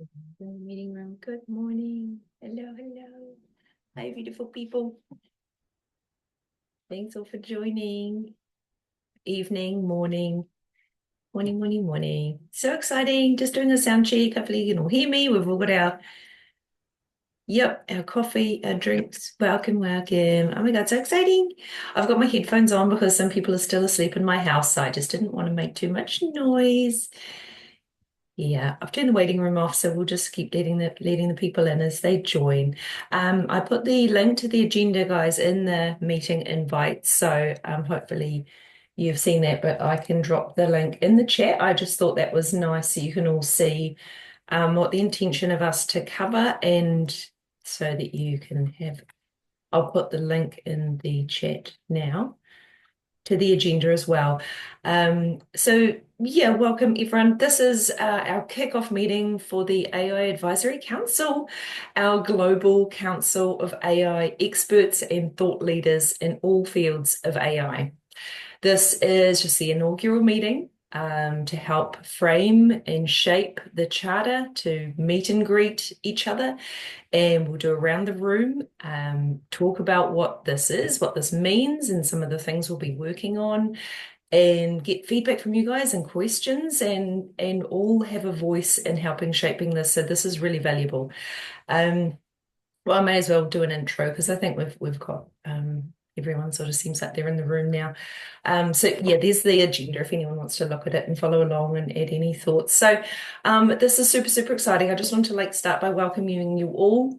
In the meeting room. Good morning. Hello, hello. Hi, beautiful people. Thanks all for joining. Evening, morning, morning. So exciting. Just doing a sound check. Hopefully you can all hear me. We've all got our coffee, our drinks. Welcome. Oh my God, so exciting. I've got my headphones on because some people are still asleep in my house, so I just didn't want to make too much noise. Yeah, I've turned the waiting room off, so we'll just keep letting the people in as they join. I put the link to the agenda, guys, in the meeting invite, so hopefully you've seen that, but I can drop the link in the chat. I just thought that was nice so you can all see what the intention of us to cover, and so that you can have. I'll put the link in the chat now to the agenda as well. So yeah, welcome everyone. This is our kickoff meeting for the AI Advisory Council, our global council of AI experts and thought leaders in all fields of AI. This is just the inaugural meeting to help frame and shape the charter to meet and greet each other. And we'll do around the room, talk about what this is, what this means, and some of the things we'll be working on, and get feedback from you guys and questions, and all have a voice in helping shaping this. So this is really valuable. Well, I may as well do an intro because I think we've got everyone sort of seems like they're in the room now. So yeah, there's the agenda if anyone wants to look at it and follow along and add any thoughts. So this is super exciting. I just want to start by welcoming you all.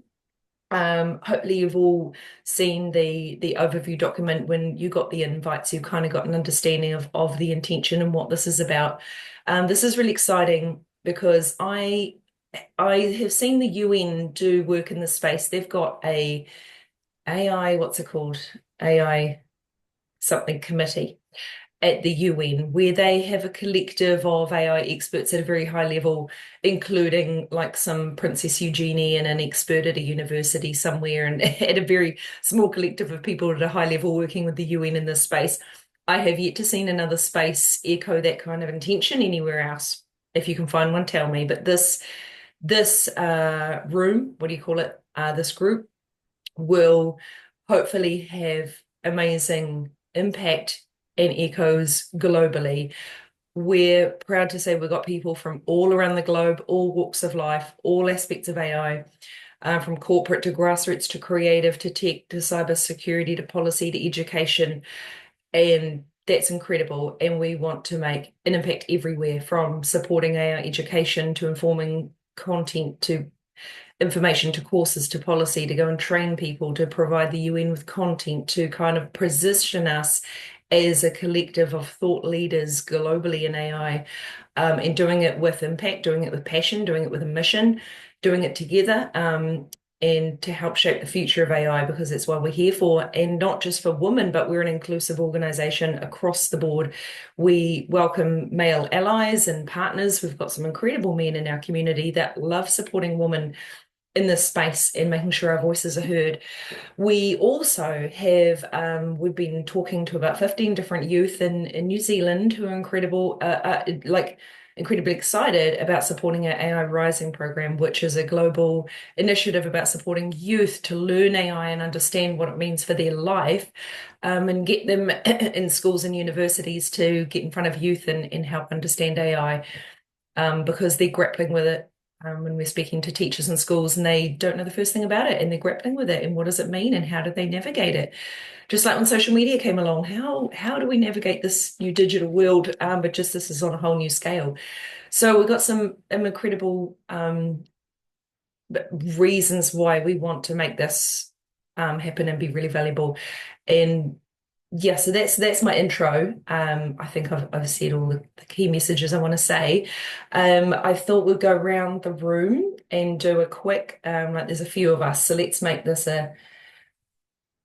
Hopefully you've all seen the overview document. When you got the invites, you kind of got an understanding of the intention and what this is about. This is really exciting because I have seen the UN do work in this space. They've got a AI, what's it called? AI something committee at the UN, where they have a collective of AI experts at a very high level, including like some Princess Eugenie and an expert at a university somewhere, and at a very small collective of people at a high level working with the UN in this space. I have yet to see another space echo that kind of intention anywhere else. If you can find one, tell me. But this room, what do you call it? This group will hopefully have amazing impact and echoes globally. We're proud to say we've got people from all around the globe, all walks of life, all aspects of AI, from corporate to grassroots to creative to tech to cybersecurity to policy to education. And that's incredible. And we want to make an impact everywhere, from supporting AI education to informing content to information to courses to policy, to go and train people, to provide the UN with content, to kind of position us as a collective of thought leaders globally in AI, and doing it with impact, doing it with passion, doing it with a mission, doing it together. And to help shape the future of AI, because that's what we're here for, and not just for women, but we're an inclusive organization across the board. We welcome male allies and partners. We've got some incredible men in our community that love supporting women in this space and making sure our voices are heard. We also have, we've been talking to about 15 different youth in New Zealand who are incredibly excited about supporting our AI Rising program, which is a global initiative about supporting youth to learn AI and understand what it means for their life, and get them in schools and universities to get in front of youth and help understand AI, because they're grappling with it. When we're speaking to teachers in schools and they don't know the first thing about it and they're grappling with it and what does it mean and how do they navigate it? Just like when social media came along, how do we navigate this new digital world? But just this is on a whole new scale. So we've got some incredible reasons why we want to make this happen and be really valuable. And yeah, so that's my intro. I think I've said all the key messages I want to say. I thought we'd go around the room and do a quick, like there's a few of us, so let's make this a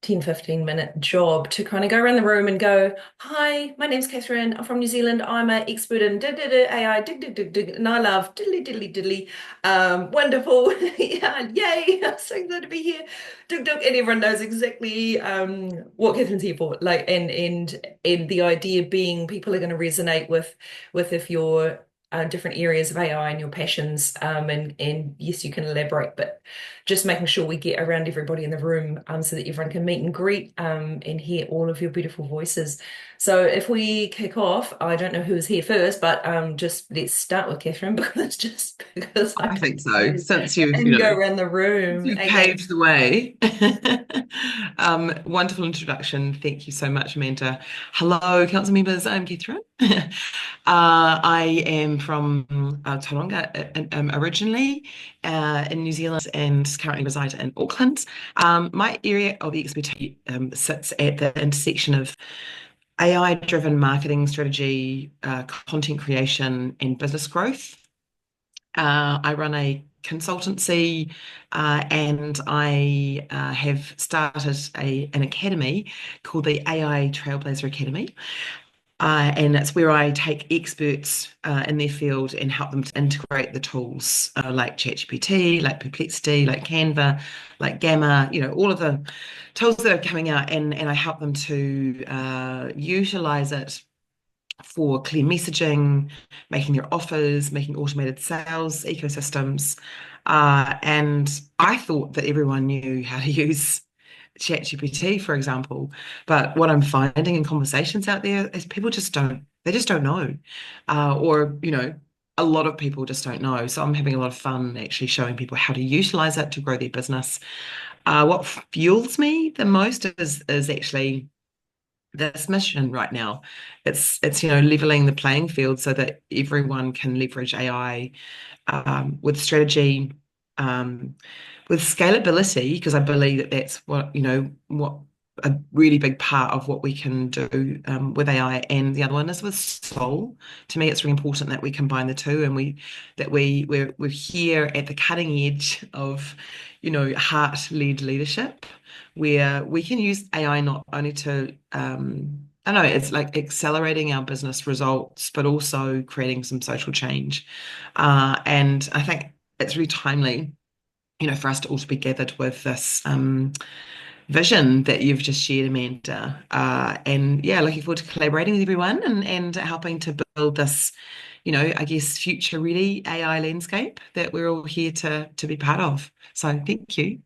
10-15 minute job to kind of go around the room and go, hi, my name's Catherine. I'm from New Zealand. I'm an expert in AI, and I love diddly. Wonderful. Yeah, yay. I'm so glad to be here. And everyone knows exactly what Catherine's here for. And the idea being people are going to resonate with if you're different areas of AI and your passions. And yes, you can elaborate, but just making sure we get around everybody in the room so that everyone can meet and greet and hear all of your beautiful voices. So if we kick off, I don't know who's here first, but just let's start with Catherine because just because I I can think so. Since you've, and go around the room. you've Okay. paved the way. Wonderful introduction. Thank you so much, Amanda. Hello, council members. I'm Catherine. I am from Tauranga originally in New Zealand and currently reside in Auckland. My area of expertise sits at the intersection of AI-driven marketing strategy, content creation, and business growth. I run a consultancy and I have started an academy called the AI Trailblazer Academy. And it's where I take experts in their field and help them to integrate the tools like ChatGPT, like Perplexity, like Canva, like Gamma, all of the tools that are coming out, and I help them to utilize it for clear messaging, making their offers, making automated sales ecosystems. And I thought that everyone knew how to use ChatGPT, for example. But what I'm finding in conversations out there is people they just don't know. Or, a lot of people just don't know. So I'm having a lot of fun actually showing people how to utilize it to grow their business. What fuels me the most is actually this mission right now. It's leveling the playing field so that everyone can leverage AI with strategy, um, with scalability, because I believe that that's what a really big part of what we can do with AI. And the other one is with soul. To me, it's really important that we combine the two, and we're here at the cutting edge of, heart-led leadership, where we can use AI not only to I don't know, it's like accelerating our business results, but also creating some social change. And I think it's really timely, for us to all be gathered with this vision that you've just shared, Amanda. And yeah, looking forward to collaborating with everyone and helping to build this, I guess, future ready AI landscape that we're all here to be part of. So thank you.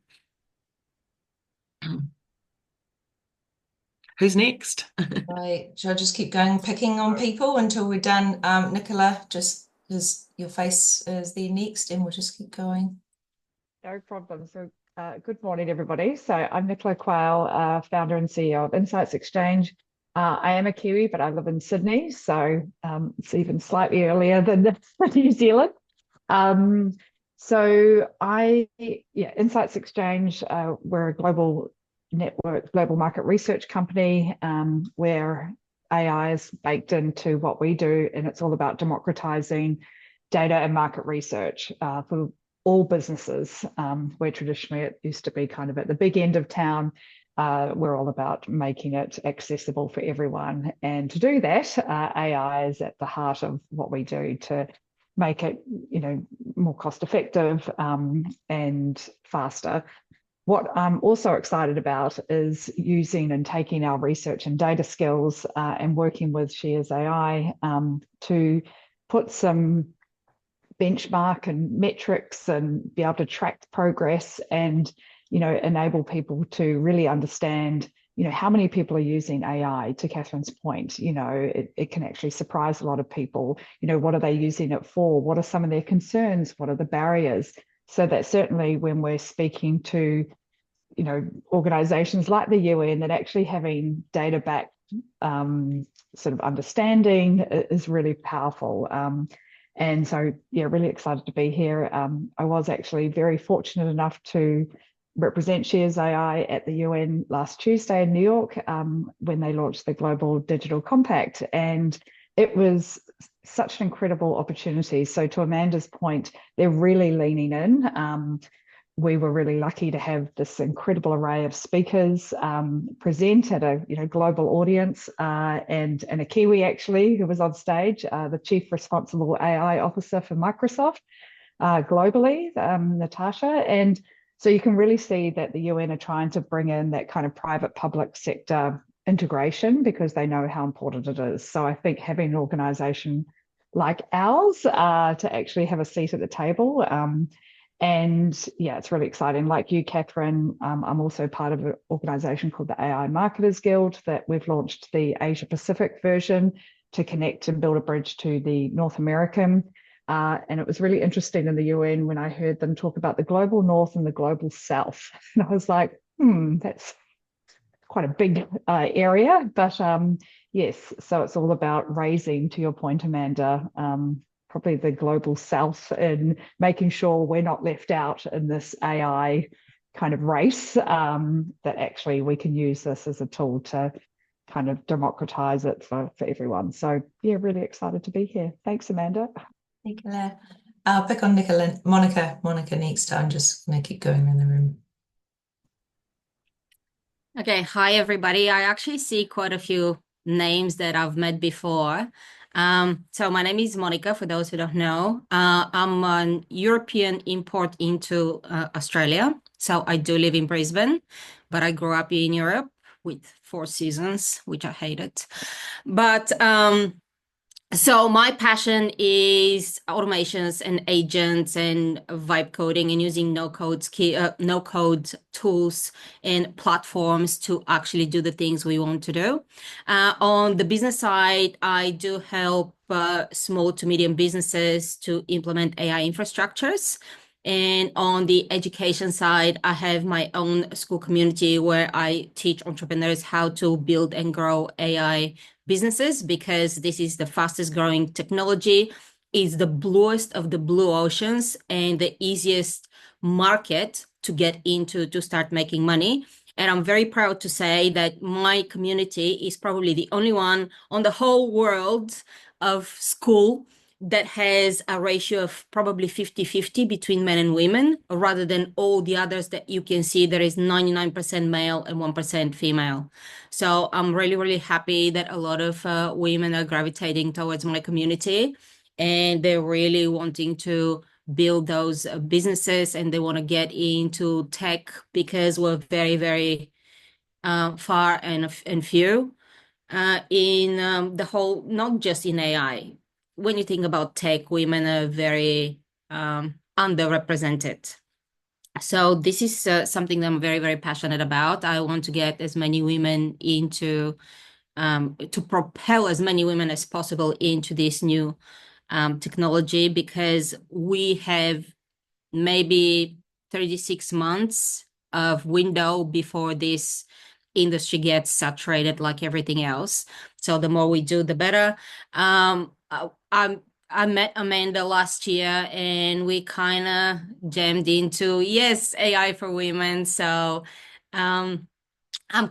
Who's next? Right. Shall I just keep going, picking on people until we're done? Nicola, just because your face is there next, and we'll just keep going. No problem. So, good morning, everybody. So, I'm Nicola Quayle, founder and CEO of Insights Exchange. I am a Kiwi, but I live in Sydney, so it's even slightly earlier than New Zealand. Um, Insights Exchange, we're a global network, global market research company, where AI is baked into what we do, and it's all about democratizing data and market research for all businesses, where traditionally it used to be kind of at the big end of town. We're all about making it accessible for everyone. And to do that, AI is at the heart of what we do to make it, more cost effective and faster. What I'm also excited about is using and taking our research and data skills and working with Shares AI to put some benchmark and metrics and be able to track progress and enable people to really understand how many people are using AI. To Catherine's point, it can actually surprise a lot of people. What are they using it for? What are some of their concerns? What are the barriers? So that certainly when we're speaking to organizations like the UN, that actually having data backed sort of understanding is really powerful. And so, yeah, really excited to be here. I was actually very fortunate enough to represent Shares AI at the UN last Tuesday in New York when they launched the Global Digital Compact. And it was such an incredible opportunity. So to Amanda's point, they're really leaning in. We were really lucky to have this incredible array of speakers present at a global audience, and a Kiwi actually who was on stage, the Chief Responsible AI Officer for Microsoft globally, Natasha. And so you can really see that the UN are trying to bring in that kind of private public sector integration because they know how important it is. So I think having an organisation like ours to actually have a seat at the table. And yeah, it's really exciting. Like you, Catherine, I'm also part of an organization called the AI Marketers Guild that we've launched the Asia Pacific version to connect and build a bridge to the North American. And it was really interesting in the UN when I heard them talk about the global North and the global South. And I was like, that's quite a big area. But yes, so it's all about raising, to your point, Amanda, probably the global South and making sure we're not left out in this AI kind of race, that actually we can use this as a tool to kind of democratize it for everyone. So yeah, really excited to be here. Thanks, Amanda. Nicola. I'll pick on Nicola. Monica next. I'm just going to keep going around the room. Okay, hi everybody. I actually see quite a few names that I've met before. So my name is Monica, for those who don't know. I'm an European import into Australia. So I do live in Brisbane, but I grew up in Europe with 4 seasons, which I hated. But so my passion is automations and agents and vibe coding and using no code tools and platforms to actually do the things we want to do. On the business side, I do help small to medium businesses to implement AI infrastructures. And on the education side, I have my own school community where I teach entrepreneurs how to build and grow AI businesses, because this is the fastest growing technology, is the bluest of the blue oceans and the easiest market to get into to start making money. And I'm very proud to say that my community is probably the only one on the whole world of school that has a ratio of probably 50-50 between men and women, rather than all the others that you can see there is 99% male and 1% female. So I'm really, really happy that a lot of women are gravitating towards my community, and they're really wanting to build those businesses, and they want to get into tech because we're very, very far and few in the whole, not just in AI. When you think about tech, women are very underrepresented. So this is something that I'm very, very passionate about. I want to get as many women into, to propel as many women as possible into this new technology, because we have maybe 36 months of window before this industry gets saturated like everything else. So the more we do, the better. I met Amanda last year and we kind of jammed into, yes, AI for women. So I'm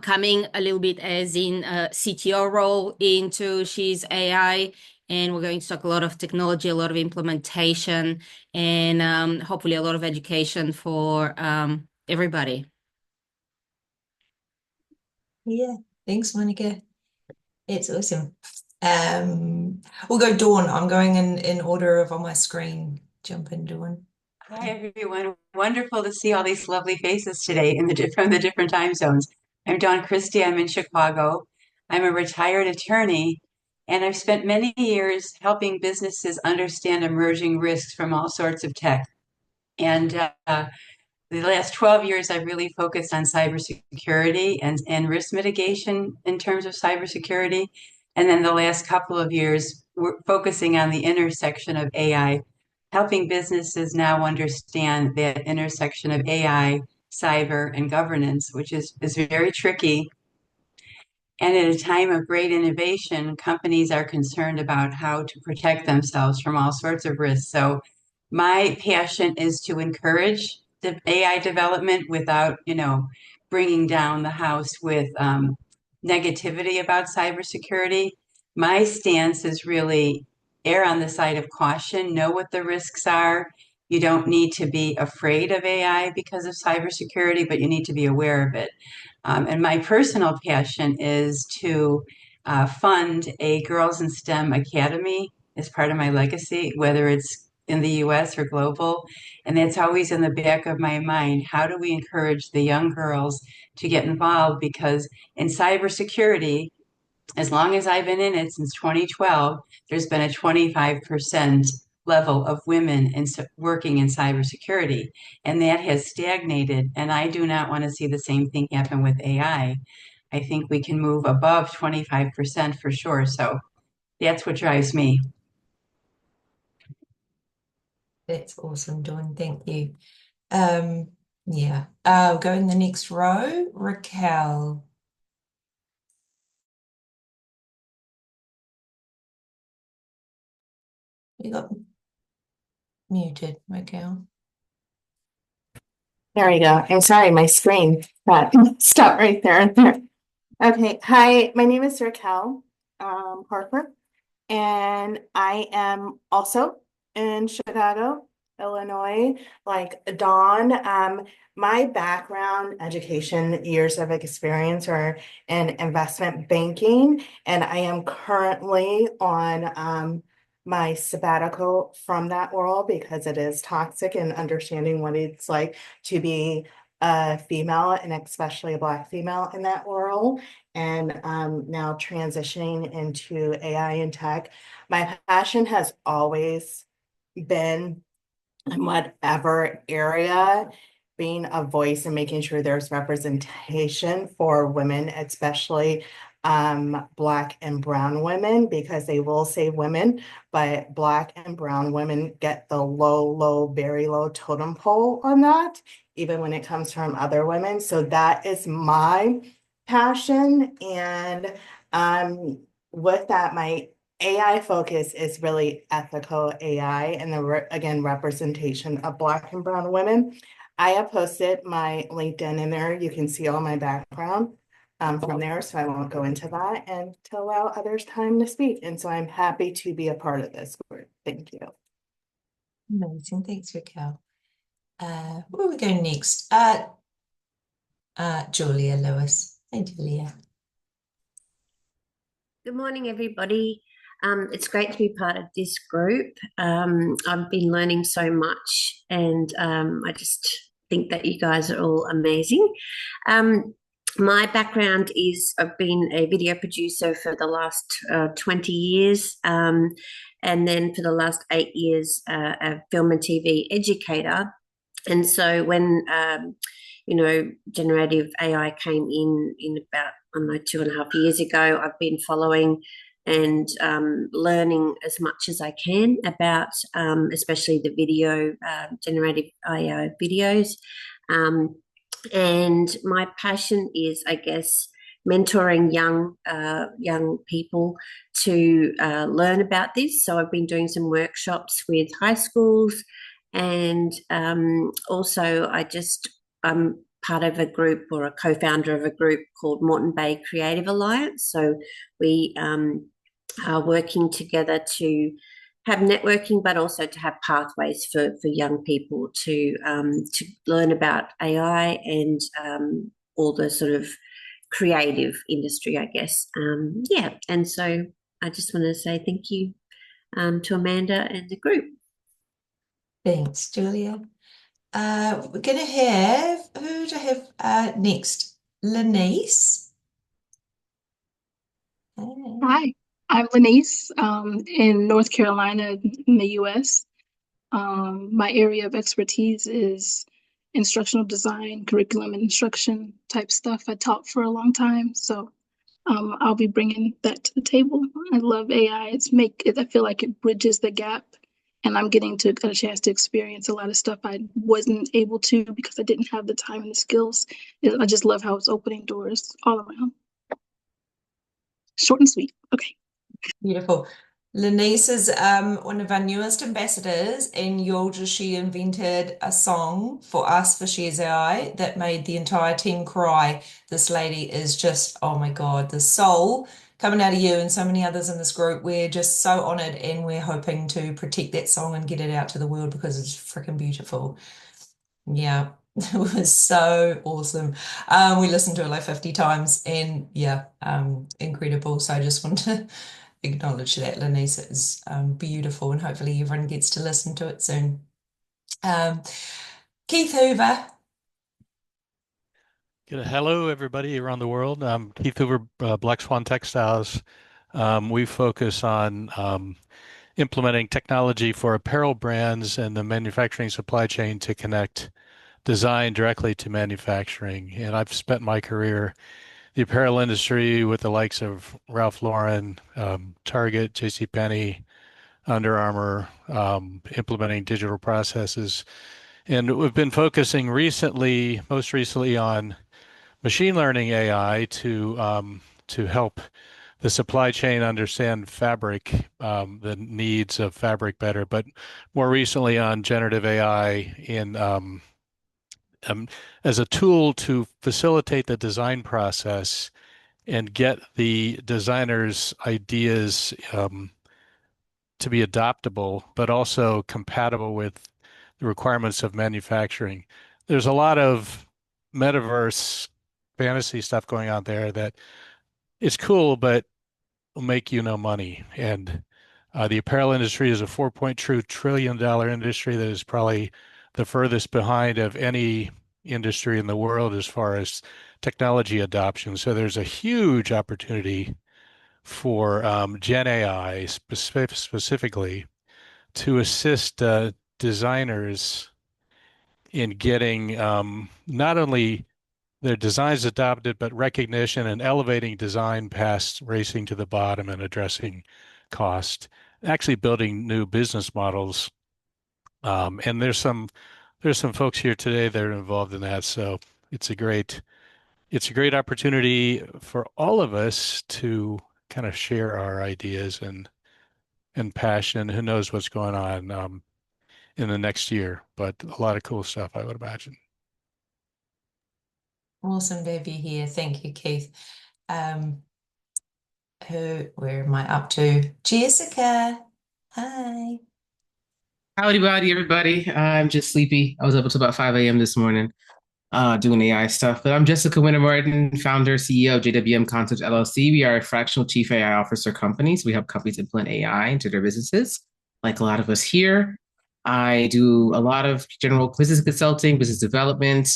coming a little bit as in a CTO role into She's AI, and we're going to talk a lot of technology, a lot of implementation, and hopefully a lot of education for everybody. Yeah, thanks, Monica. It's awesome. We'll go Dawn. I'm going in order of on my screen. Jump in, Dawn. Hi, everyone. Wonderful to see all these lovely faces today from the different time zones. I'm Dawn Christie. I'm in Chicago. I'm a retired attorney, and I've spent many years helping businesses understand emerging risks from all sorts of tech. And the last 12 years, I've really focused on cybersecurity and risk mitigation in terms of cybersecurity. And then the last couple of years, we're focusing on the intersection of AI, helping businesses now understand that intersection of AI, cyber, and governance, which is very tricky. And at a time of great innovation, companies are concerned about how to protect themselves from all sorts of risks. So my passion is to encourage the AI development without, bringing down the house with negativity about cybersecurity. My stance is really err on the side of caution, know what the risks are. You don't need to be afraid of AI because of cybersecurity, but you need to be aware of it. And my personal passion is to fund a Girls in STEM Academy as part of my legacy, whether it's in the US or global. And that's always in the back of my mind. How do we encourage the young girls to get involved? Because in cybersecurity, as long as I've been in it since 2012, there's been a 25% level of women working in cybersecurity, and that has stagnated. And I do not want to see the same thing happen with AI. I think we can move above 25% for sure. So that's what drives me. That's awesome, Dawn. Thank you. Yeah. I'll go in the next row. Raquel. You got muted, Raquel. There we go. I'm sorry, my screen got stopped right there. Okay. Hi, my name is Raquel Harper, and I am also in Chicago, Illinois, like Dawn. My background, education, years of experience are in investment banking, and I am currently on my sabbatical from that world because it is toxic and understanding what it's like to be a female and especially a Black female in that world. And now transitioning into AI and tech. My passion has always been in whatever area, being a voice and making sure there's representation for women, especially Black and brown women, because they will say women, but Black and brown women get the low, very low totem pole on that, even when it comes from other women. So that is my passion. And with that, my AI focus is really ethical AI and again, representation of Black and brown women. I have posted my LinkedIn in there. You can see all my background from there, so I won't go into that and to allow others time to speak. And so I'm happy to be a part of this group. Thank you. Amazing. Thanks, Raquel. Where are we going next? Julia Lewis. Hey, Julia. Good morning, everybody. It's great to be part of this group. I've been learning so much, and I just think that you guys are all amazing. My background is I've been a video producer for the last 20 years, and then for the last 8 years, a film and TV educator. And so when generative AI came in about, I don't know, 2.5 years ago, I've been following and learning as much as I can about especially the video, generative AI videos. And my passion is, I guess, mentoring young people to learn about this. So I've been doing some workshops with high schools, and also I'm part of a group or a co-founder of a group called Moreton Bay Creative Alliance. So we are working together to have networking, but also to have pathways for young people to learn about AI and all the sort of creative industry, I guess. Yeah, and so I just want to say thank you to Amanda and the group. Thanks, Julia. We're going to have, who do I have next? Lenice. Hi, I'm Lenice in North Carolina in the US. My area of expertise is instructional design, curriculum and instruction type stuff. I taught for a long time, so I'll be bringing that to the table. I love AI. I feel like it bridges the gap, and I'm getting to get a chance to experience a lot of stuff I wasn't able to because I didn't have the time and the skills. I just love how it's opening doors all around. Short and sweet. Okay. Beautiful. Lenice is one of our newest ambassadors, and she invented a song for us for Shares AI that made the entire team cry. This lady is just, oh my God, the soul coming out of you and so many others in this group. We're just so honored, and we're hoping to protect that song and get it out to the world because it's freaking beautiful. Yeah, it was so awesome. We listened to it like 50 times, and yeah, incredible. So I just want to acknowledge that, Lenice. It is beautiful, and hopefully everyone gets to listen to it soon. Keith Hoover. Hello, everybody around the world. I'm Keith Hoover, Black Swan Textiles. We focus on implementing technology for apparel brands and the manufacturing supply chain to connect design directly to manufacturing. And I've spent my career in the apparel industry with the likes of Ralph Lauren, Target, JCPenney, Under Armour, implementing digital processes. And we've been focusing most recently on machine learning AI to help the supply chain understand fabric, the needs of fabric better, but more recently on generative AI um, as a tool to facilitate the design process and get the designers' ideas to be adoptable, but also compatible with the requirements of manufacturing. There's a lot of metaverse fantasy stuff going on there that is cool, but will make you no money. And the apparel industry is a $4.2 trillion industry that is probably the furthest behind of any industry in the world as far as technology adoption. So there's a huge opportunity for Gen AI specifically to assist designers in getting not only their designs adopted, but recognition and elevating design past racing to the bottom and addressing cost, actually building new business models. And there's some folks here today that are involved in that. So it's a great it's a great opportunity for all of us to kind of share our ideas and passion. Who knows what's going on in the next year, but a lot of cool stuff, I would imagine. Awesome to have you here. Thank you, Keith. Um, where am I up to? Jessica. Hi. Howdy, everybody. I'm just sleepy. I was up until about 5 a.m. this morning doing AI stuff. But I'm Jessica Winter Martin, founder, CEO of JWM Concepts LLC. We are a fractional chief AI officer company. So we help companies implement AI into their businesses, like a lot of us here. I do a lot of general business consulting, business development,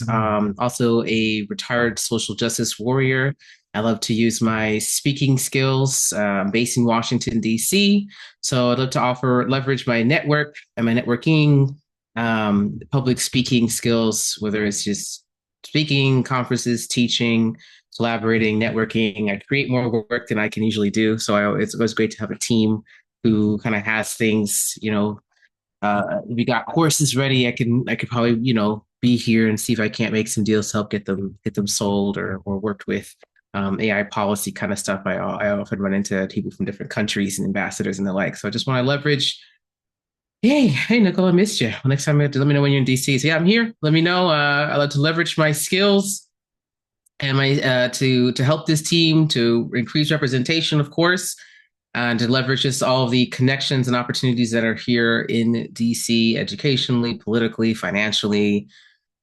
also a retired social justice warrior. I love to use my speaking skills. Based in Washington, D.C. So I'd love to leverage my network and my networking, public speaking skills, whether it's just speaking, conferences, teaching, collaborating, networking. I create more work than I can usually do. So it's always great to have a team who kind of has things, we got courses ready. I could probably, be here and see if I can't make some deals to help get them sold or worked with. AI policy kind of stuff. I often run into people from different countries and ambassadors and the like. So I just want to leverage. Hey, Nicole, I missed you. Well, next time, let me know when you're in DC. So yeah, I'm here. Let me know. I love to leverage my skills and my to help this team to increase representation, of course, and to leverage just all of the connections and opportunities that are here in DC, educationally, politically, financially,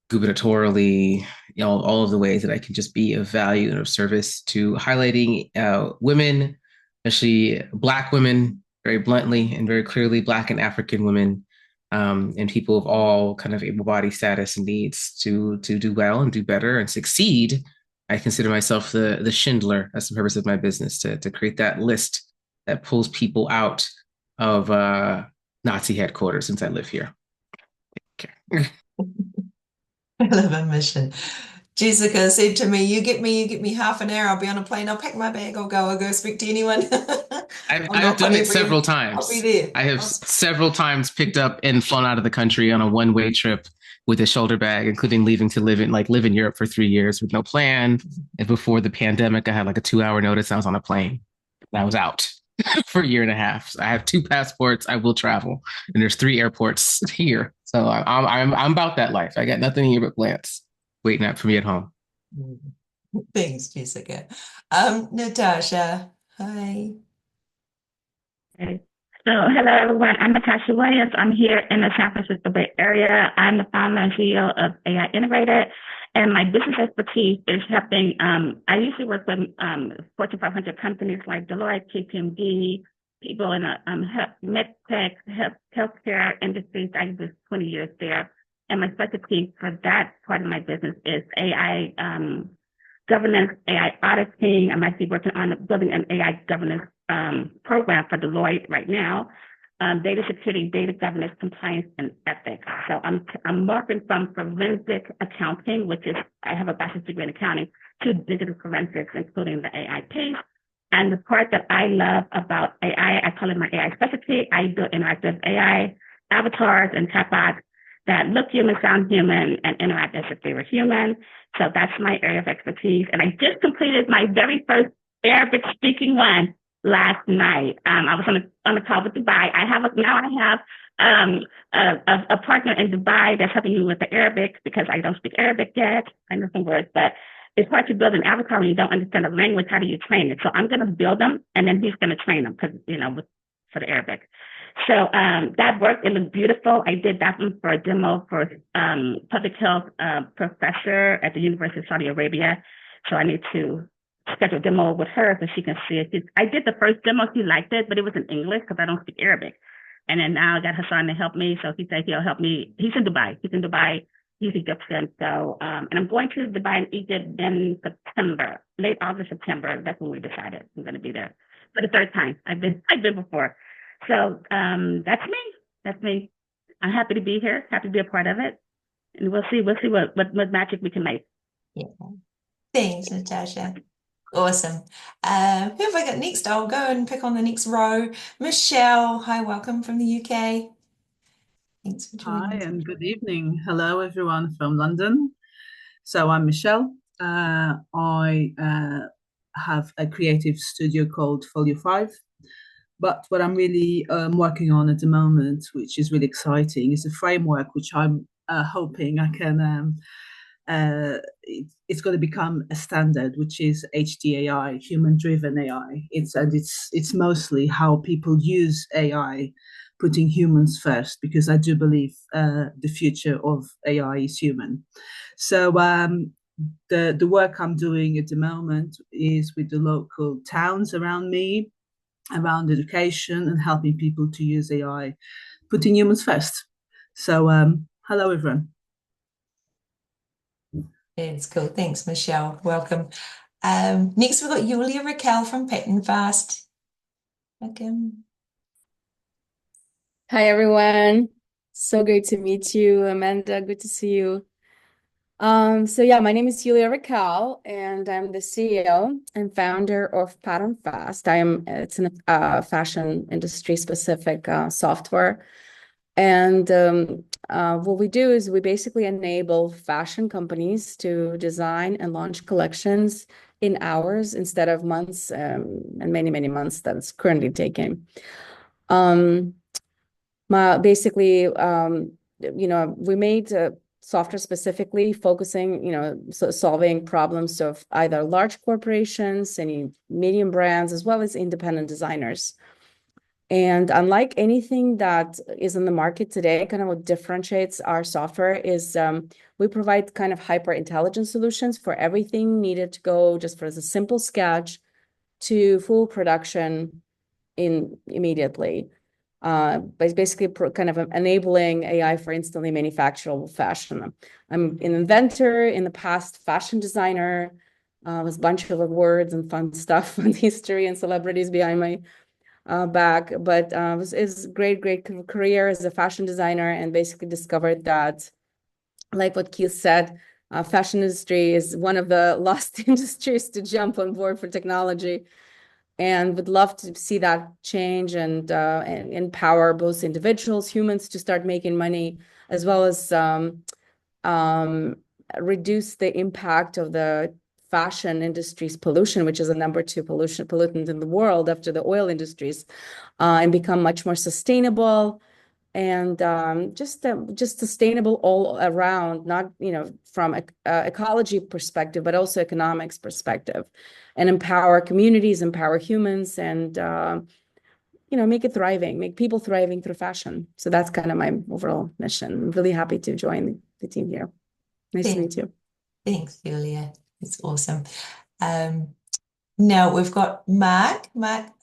gubernatorially, all of the ways that I can just be of value and of service to highlighting women, especially Black women, very bluntly and very clearly, Black and African women, and people of all kind of able-bodied status and needs to do well and do better and succeed. I consider myself the Schindler. That's the purpose of my business, to create that list that pulls people out of Nazi headquarters since I live here. Okay. I love a mission. Jessica said to me, you get me half an hour, I'll be on a plane, I'll pack my bag, I'll go speak to anyone. I've done it several times. I'll be there. I have several times picked up and flown out of the country on a one-way trip with a shoulder bag, including leaving to live in Europe for 3 years with no plan. And before the pandemic, I had like a 2-hour notice. I was on a plane. I was out for a year and a half. So I have 2 passports. I will travel, and there's 3 airports here. So I'm about that life. I got nothing here but plants waiting up for me at home. Thanks, Jessica. Natasha, hi. Okay. So, hello everyone. I'm Natasha Williams. I'm here in the San Francisco Bay Area. I'm the founder and CEO of AI Innovator, and my business expertise is helping. I usually work with Fortune 500 companies like Deloitte, KPMG, people in the med tech, healthcare industries. I did 20 years there, and my specialty for that part of my business is AI governance, AI auditing. I'm actually working on building an AI governance program for Deloitte right now. Data security, data governance, compliance, and ethics. So I'm working from forensic accounting, which is, I have a bachelor's degree in accounting, to digital forensics, including the AI piece. And the part that I love about AI, I call it my AI specialty. I build interactive AI avatars and chatbots that look human, sound human, and interact as if they were human. So that's my area of expertise. And I just completed my very first Arabic speaking one last night. I was on a call with Dubai. I have a partner in Dubai that's helping me with the Arabic because I don't speak Arabic yet. I know some words, but it's hard to build an avatar when you don't understand the language. How do you train it? So I'm going to build them, and then he's going to train them because for the Arabic. So that worked. It looked beautiful. I did that one for a demo for public health professor at the University of Saudi Arabia. So I need to schedule a demo with her so she can see it. I did the first demo. She liked it, but it was in English because I don't speak Arabic. And then now I got Hassan to help me. So he said he'll help me. He's in Dubai. He's Egyptian. So, and I'm going to Dubai and Egypt in September, late August, September. That's when we decided I'm going to be there for the third time. I've been before. So that's me. That's me. I'm happy to be here. Happy to be a part of it. And we'll see what magic we can make. Yeah. Thanks, Natasha. Awesome. Who have I got next? I'll go and pick on the next row. Michelle, hi, welcome from the UK. Thanks for joining Hi, us. and good evening. Hello, everyone from London. So I'm Michelle. I have a creative studio called Folio 5. But what I'm really working on at the moment, which is really exciting, is a framework which I'm hoping I can it's going to become a standard, which is HDAI, human-driven AI. It's mostly how people use AI, putting humans first, because I do believe the future of AI is human. So the work I'm doing at the moment is with the local towns around me, around education and helping people to use AI, putting humans first. So hello, everyone. It's cool. Thanks, Michelle. Welcome. Next, we've got Julia Raquel from Pattern Fast. Welcome. Hi, everyone. So great to meet you, Amanda. Good to see you. So yeah, my name is Julia Raquel, and I'm the CEO and founder of Pattern Fast. It's a fashion industry specific software. And what we do is we basically enable fashion companies to design and launch collections in hours instead of months, and many, many months that it's currently taking. Basically, we made software specifically focusing, solving problems of either large corporations, any medium brands, as well as independent designers. And unlike anything that is in the market today, kind of what differentiates our software is we provide kind of hyper intelligent solutions for everything needed to go just for as a simple sketch to full production immediately. But basically kind of enabling AI for instantly manufacturable fashion. I'm an inventor, in the past fashion designer, with a bunch of words and fun stuff and history and celebrities behind my back, but it's great career as a fashion designer, and basically discovered that, like what Keith said, fashion industry is one of the lost industries to jump on board for technology, and would love to see that change and empower both individuals, humans, to start making money, as well as reduce the impact of the fashion industry's pollution, which is the number 2 pollutant in the world after the oil industries, and become much more sustainable and just sustainable all around, not from ecology perspective, but also economics perspective, and empower communities, empower humans, and make people thriving through fashion. So that's kind of my overall mission. I'm really happy to join the team here. Nice to meet you. Thanks, Julia. It's awesome. Now we've got Mark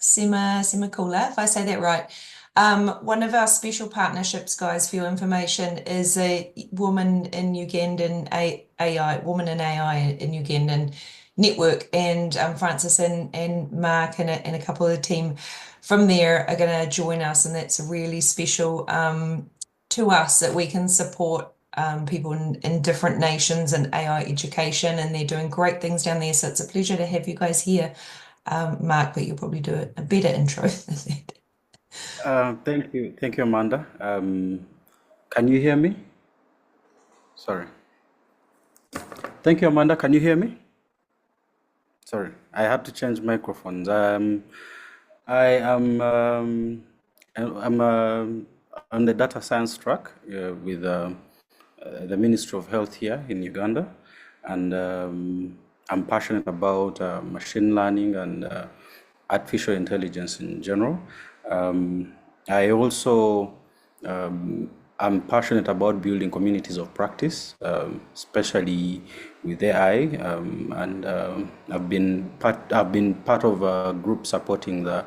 Simakula, if I say that right. One of our special partnerships, guys, for your information, is a woman in Ugandan AI in Ugandan. network, and Francis and Mark and a couple of the team from there are going to join us, and that's really special to us that we can support people in different nations and AI education, and they're doing great things down there. So it's a pleasure to have you guys here, Mark, but you'll probably do a better intro than that. Thank you, Amanda. Can you hear me? Sorry. Thank you, Amanda. Can you hear me? Sorry, I had to change microphones. I am I'm on the data science track with the Ministry of Health here in Uganda, and I'm passionate about machine learning and artificial intelligence in general. I also I'm passionate about building communities of practice, especially with AI, and I've been part of a group supporting the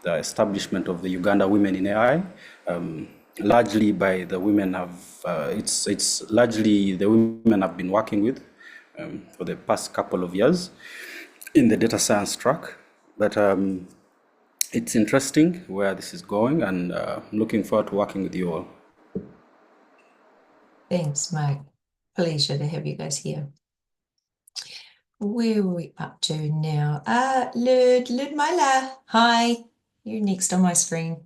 establishment of the Uganda Women in AI. Largely by the women it's largely the women I've been working with for the past couple of years in the data science track. But it's interesting where this is going, and I'm looking forward to working with you all. Thanks, Mark. Pleasure to have you guys here. Where are we up to now? Ludmila, hi. You're next on my screen.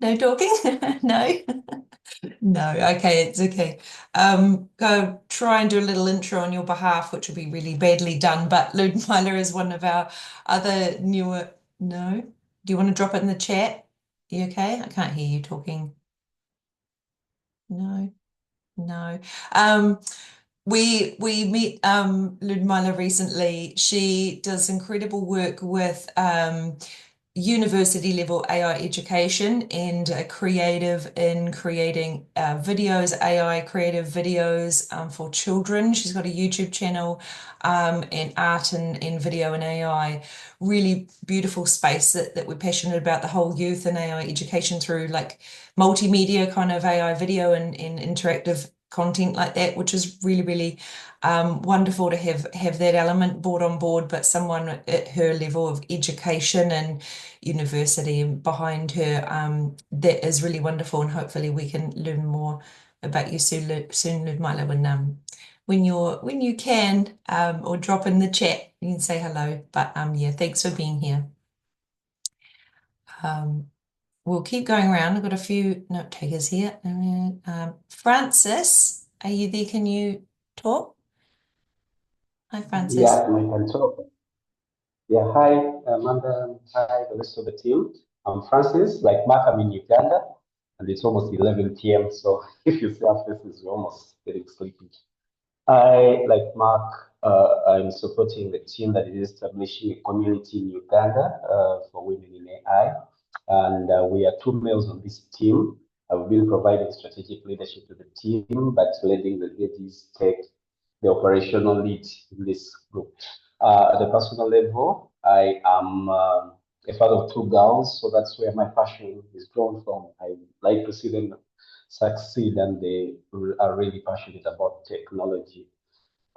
No talking? No? No, okay, it's okay. Go try and do a little intro on your behalf, which will be really badly done, but Ludmila is one of our other newer... No? Do you want to drop it in the chat? You okay? I can't hear you talking. No? No. We met Ludmila recently. She does incredible work with university level AI education and creative in creating videos, AI creative videos for children. She's got a YouTube channel and art and video and AI. Really beautiful space that we're passionate about, the whole youth and AI education through like multimedia kind of AI video and interactive content like that, which is really, really wonderful to have that element brought on board, but someone at her level of education and university behind her, that is really wonderful, and hopefully we can learn more about you soon, Ludmila, when you can, or drop in the chat, you can say hello. But yeah, thanks for being here. We'll keep going around. I've got a few note takers here. Francis, are you there? Can you talk? Hi, Francis. Yeah, I can talk. Yeah, hi, Amanda. Hi, the rest of the team. I'm Francis. Like Mark, I'm in Uganda, and it's almost 11 p.m. So if you see our faces, we're almost getting sleepy. Like Mark, I'm supporting the team that is establishing a community in Uganda for women in AI. And we are two males on this team. I've been providing strategic leadership to the team, but letting the ladies take the operational lead in this group. At the personal level, I am a father of two girls, so that's where my passion is drawn from. I like to see them succeed, and they are really passionate about technology.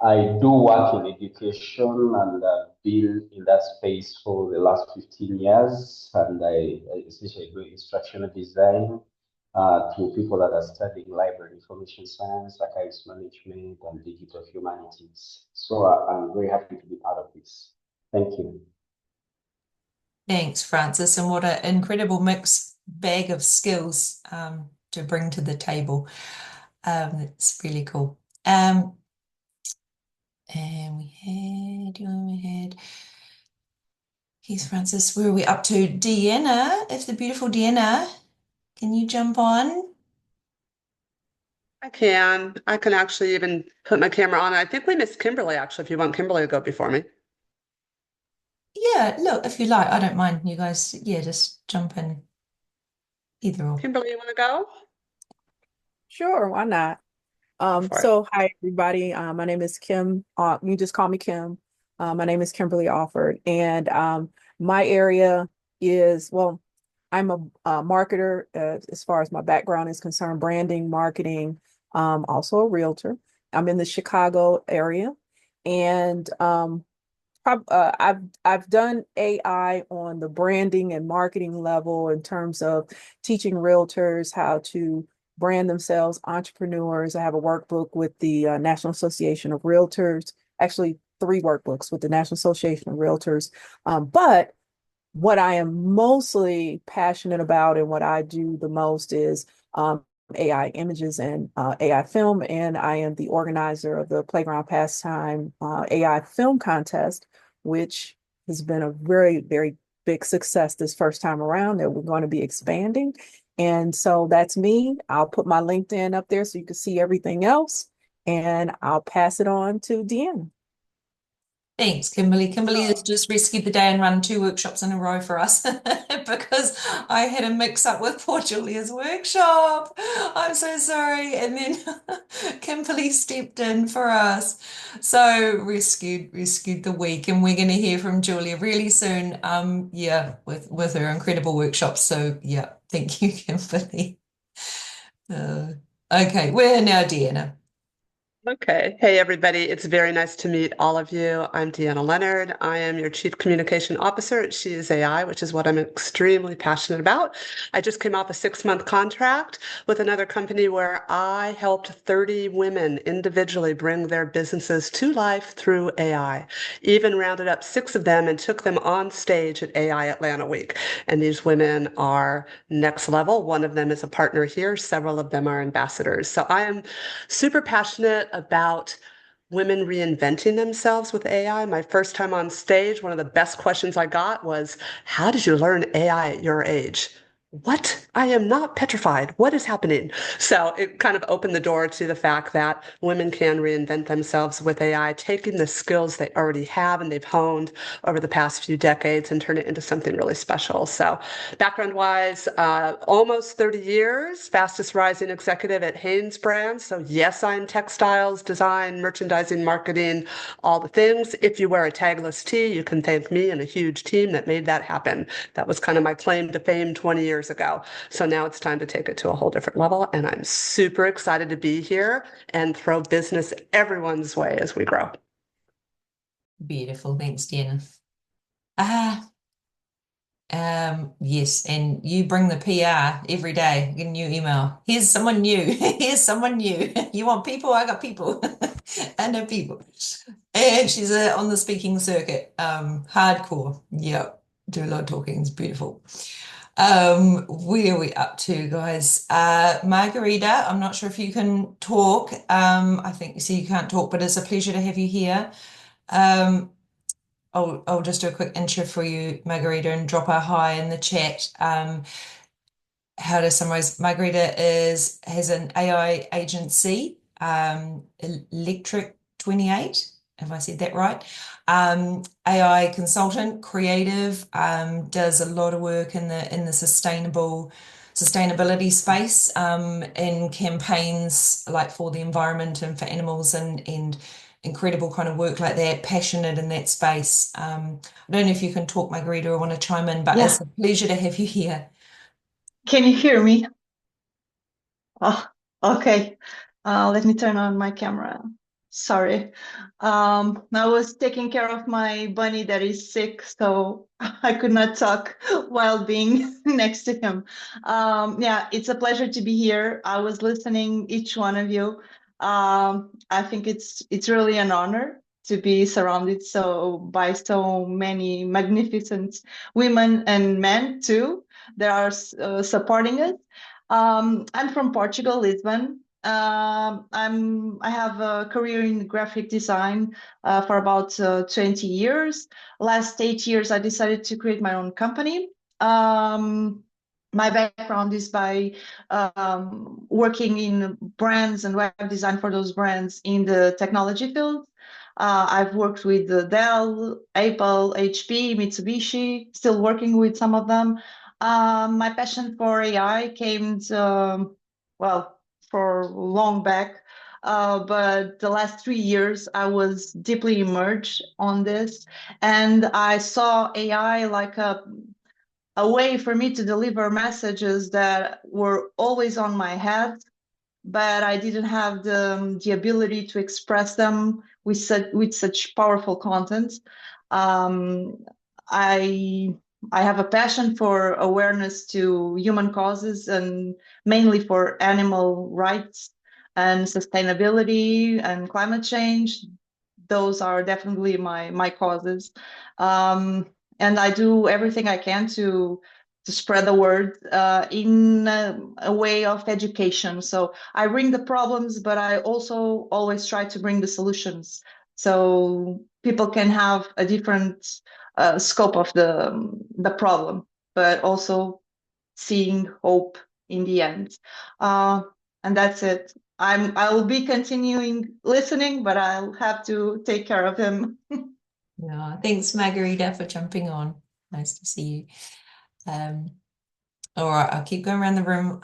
I do work in education, and been in that space for the last 15 years, and I essentially do instructional design to people that are studying library information science, archives management, and digital humanities. So I'm very happy to be part of this. Thank you. Thanks, Francis, and what an incredible mixed bag of skills to bring to the table. It's really cool. And we had, here's Francis. Where are we up to? Deanna, if the beautiful Deanna, can you jump on? I can. I can actually even put my camera on. I think we missed Kimberly, actually, if you want Kimberly to go before me. Yeah, look, if you like, I don't mind. You guys, yeah, just jump in. Either or. Kimberly, you want to go? Sure, why not? So hi everybody. My name is Kim. You just call me Kim. My name is Kimberly Alford, and my area is, well, I'm a marketer as far as my background is concerned, branding, marketing, also a realtor. I'm in the Chicago area, and I've done AI on the branding and marketing level in terms of teaching realtors how to brand themselves, entrepreneurs. I have a workbook with the National Association of Realtors, actually three workbooks with the National Association of Realtors. But what I am mostly passionate about and what I do the most is AI images and AI film. And I am the organizer of the Playground Pastime AI film contest, which has been a very, very big success this first time around that we're going to be expanding. And so that's me. I'll put my LinkedIn up there so you can see everything else. And I'll pass it on to Deanna. Thanks, Kimberly. Kimberly has just rescued the day and run 2 workshops in a row for us because I had a mix up with poor Julia's workshop. I'm so sorry. And then Kimberly stepped in for us. So rescued the week. And we're going to hear from Julia really soon. Yeah, with her incredible workshops. So yeah, thank you, Kimberly. Okay, we're now Deanna. Okay. Hey, everybody. It's very nice to meet all of you. I'm Deanna Leonard. I am your Chief Communication Officer at She Is AI, which is what I'm extremely passionate about. I just came off a 6-month contract with another company where I helped 30 women individually bring their businesses to life through AI. Even rounded up 6 of them and took them on stage at AI Atlanta Week. And these women are next level. One of them is a partner here. Several of them are ambassadors. So I am super passionate about women reinventing themselves with AI. My first time on stage, one of the best questions I got was, how did you learn AI at your age? What? I am not petrified. What is happening? So it kind of opened the door to the fact that women can reinvent themselves with AI, taking the skills they already have and they've honed over the past few decades and turn it into something really special. So background-wise, almost 30 years, fastest rising executive at Hanes Brands. So yes, I'm textiles, design, merchandising, marketing, all the things. If you wear a tagless tee, you can thank me and a huge team that made that happen. That was kind of my claim to fame 20 years ago. So now it's time to take it to a whole different level. And I'm super excited to be here and throw business everyone's way as we grow. Beautiful. Thanks, Deanna. Yes, and you bring the PR every day, get a new email. Here's someone new. Here's someone new. You want people? I got people. I know people. And she's on the speaking circuit. Hardcore. Yep. Do a lot of talking. It's beautiful. Where are we up to, guys? Margarita, I'm not sure if you can talk. I think you see you can't talk, but it's a pleasure to have you here. I'll just do a quick intro for you, Margarita, and drop a hi in the chat. How to summarize, Margarita has an AI agency, Electric 28, have I said that right? AI consultant, creative, does a lot of work in the sustainability space, in campaigns like for the environment and for animals and incredible kind of work like that, passionate in that space. I don't know if you can talk, Margarita, or want to chime in, but Yeah. it's a pleasure to have you here. Can you hear me? Oh, okay. Let me turn on my camera. Sorry. I was taking care of my bunny that is sick, so I could not talk while being next to him. Yeah, it's a pleasure to be here. I was listening each one of you. I think it's really an honor to be surrounded by so many magnificent women and men too that are supporting us. I'm from Portugal, Lisbon. I have a career in graphic design for about 20 years. Last 8 years, I decided to create my own company. My background is by working in brands and web design for those brands in the technology field. I've worked with Dell, Apple, HP, Mitsubishi, still working with some of them. My passion for AI came for long back, but the last 3 years I was deeply immersed on this, and I saw AI like a way for me to deliver messages that were always on my head, but I didn't have the ability to express them with such powerful content. I I have a passion for awareness to human causes and mainly for animal rights and sustainability and climate change. Those are definitely my causes. And I do everything I can to spread the word in a way of education. So I bring the problems, but I also always try to bring the solutions so people can have a different scope of the problem, but also seeing hope in the end. And that's it. I'll be continuing listening, but I'll have to take care of him. Yeah, thanks, Margarita, for jumping on. Nice to see you. All right, I'll keep going around the room.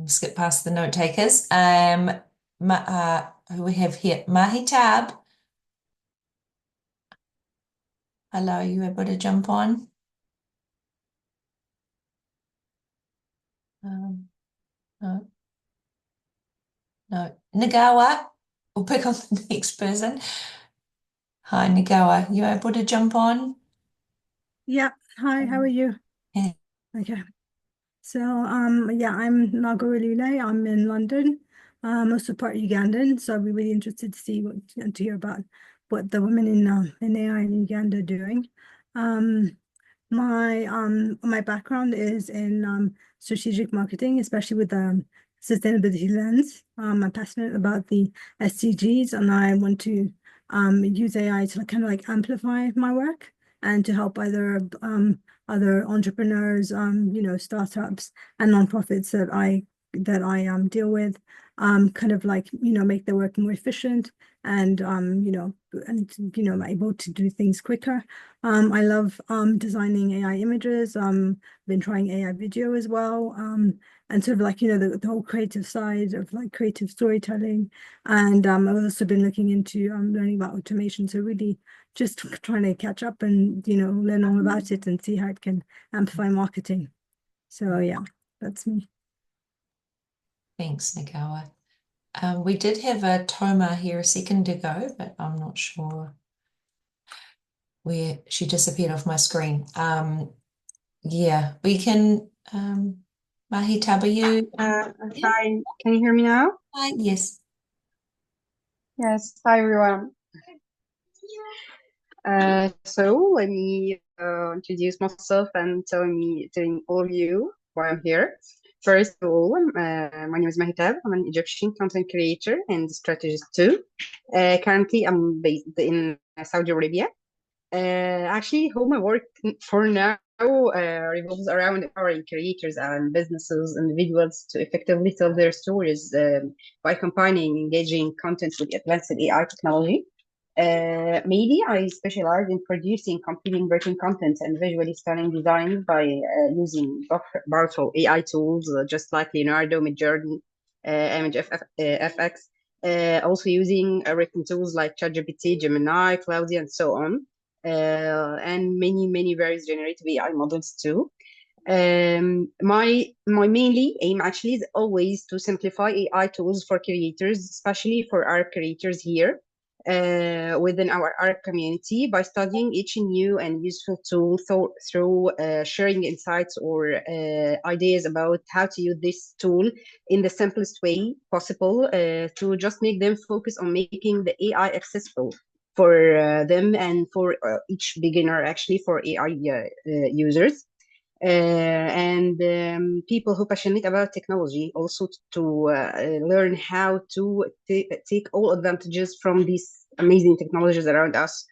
Skip past the note takers. Who we have here? Mahitab. Hello, are you able to jump on? No, no. Nagawa. We'll pick on the next person. Hi, Nagawa. You able to jump on? Yeah. Hi, how are you? Yeah. Okay. So, yeah, I'm Nagarulule. I'm in London. I'm also part Ugandan, so I'd be really interested to see to hear about what the women in AI in Uganda are doing. My background is in strategic marketing, especially with sustainability lens. I'm passionate about the SDGs, and I want to use AI to kind of like amplify my work and to help other entrepreneurs, startups and nonprofits that I deal with, kind of like make their work more efficient and able to do things quicker. I love designing AI images. Been trying AI video as well. And sort of like, the whole creative side of like creative storytelling. And I've also been looking into learning about automation. So really just trying to catch up and, learn all about it and see how it can amplify marketing. So yeah, that's me. Thanks, Nagawa. We did have a Toma here a second ago, but I'm not sure where she disappeared off my screen. Yeah, we can, Mahitab, are you? Hi, can you hear me now? Hi, yes. Yes, hi everyone. So let me introduce myself and telling all of you why I'm here. First of all, my name is Mahitab. I'm an Egyptian content creator and strategist too. Currently, I'm based in Saudi Arabia. Actually, all my work for now revolves around empowering creators and businesses, individuals to effectively tell their stories by combining engaging content with advanced AI technology. Mainly, I specialize in producing compelling written content and visually stunning designs by using powerful AI tools just like Leonardo, Midjourney, FX. Also using written tools like ChatGPT, Gemini, Claudia, and so on. And many various generative AI models too. My mainly aim actually is always to simplify AI tools for creators, especially for our creators here within our community by studying each new and useful tool through sharing insights or ideas about how to use this tool in the simplest way possible to just make them focus on making the AI accessible for them and for each beginner, actually, for AI users. And people who are passionate about technology also to learn how to take all advantages from these amazing technologies around us.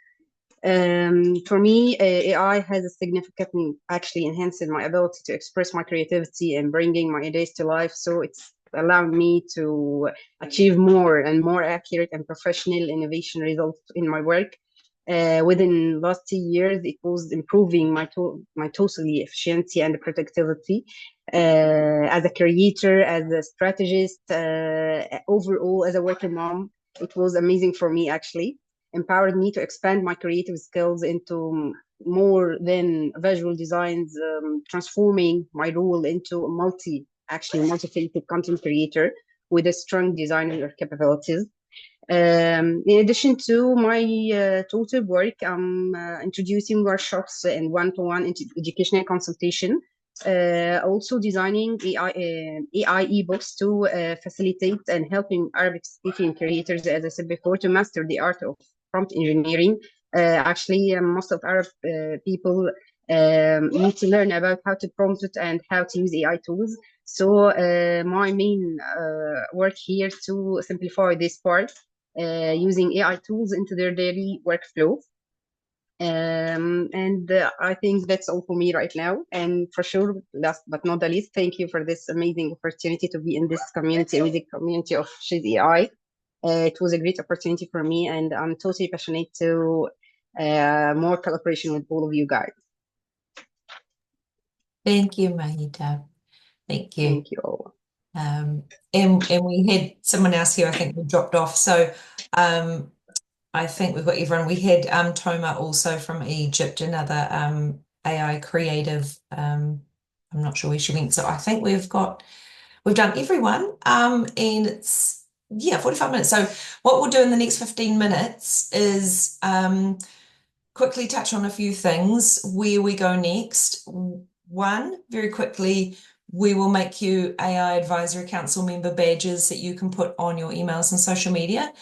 For me, AI has significantly actually enhanced my ability to express my creativity and bringing my ideas to life. So it's allowed me to achieve more and more accurate and professional innovation results in my work. Within last 2 years, it was improving my totally efficiency and productivity as a creator, as a strategist, overall as a working mom. It was amazing for me, actually. Empowered me to expand my creative skills into more than visual designs, transforming my role into a multi-faceted content creator with a strong designer capabilities. In addition to my tutor work, I'm introducing workshops and one-to-one educational consultation. Also designing AI ebooks to facilitate and helping Arabic-speaking creators, as I said before, to master the art of prompt engineering. Actually, most of Arab people need to learn about how to prompt it and how to use AI tools. So my main work here to simplify this part using AI tools into their daily workflow. And I think that's all for me right now. And for sure, last but not the least, thank you for this amazing opportunity to be in this community, amazing community of She's AI. It was a great opportunity for me, and I'm totally passionate to more collaboration with all of you guys. Thank you, Mahita. Thank you. Thank you all. And we had someone else here, I think, who dropped off. So I think we've got everyone. We had Toma also from Egypt, another AI creative. I'm not sure where she went. So I think we've done everyone. And it's 45 minutes. So what we'll do in the next 15 minutes is quickly touch on a few things, where we go next. One, very quickly, we will make you AI Advisory Council member badges that you can put on your emails and social media.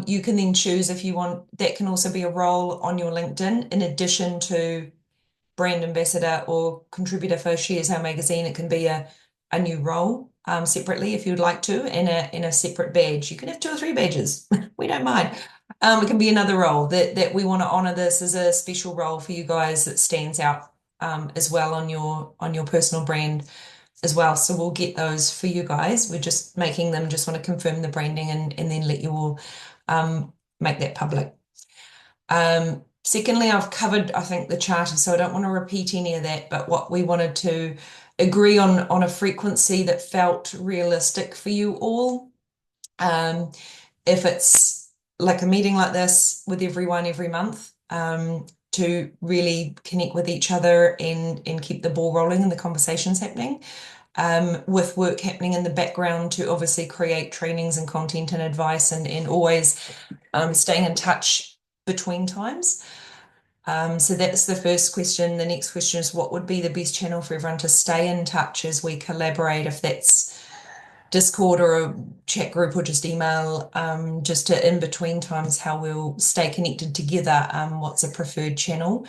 You can then choose if you want, that can also be a role on your LinkedIn in addition to brand ambassador or contributor for Shares Our magazine. It can be a new role separately if you'd like to, in a separate badge. You can have 2 or 3 badges. We don't mind. It can be another role that we want to honor. This as a special role for you guys that stands out as well on your personal brand as well. So we'll get those for you guys. We're just making them, just want to confirm the branding and then let you all make that public. Secondly, I've covered, I think, the charter, so I don't want to repeat any of that, but what we wanted to agree on a frequency that felt realistic for you all. If it's like a meeting like this with everyone every month, to really connect with each other and keep the ball rolling and the conversations happening, with work happening in the background to obviously create trainings and content and advice and always staying in touch between times. So that's the first question. The next question is, what would be the best channel for everyone to stay in touch as we collaborate, if that's Discord or a chat group or just email, just to in between times how we'll stay connected together. What's a preferred channel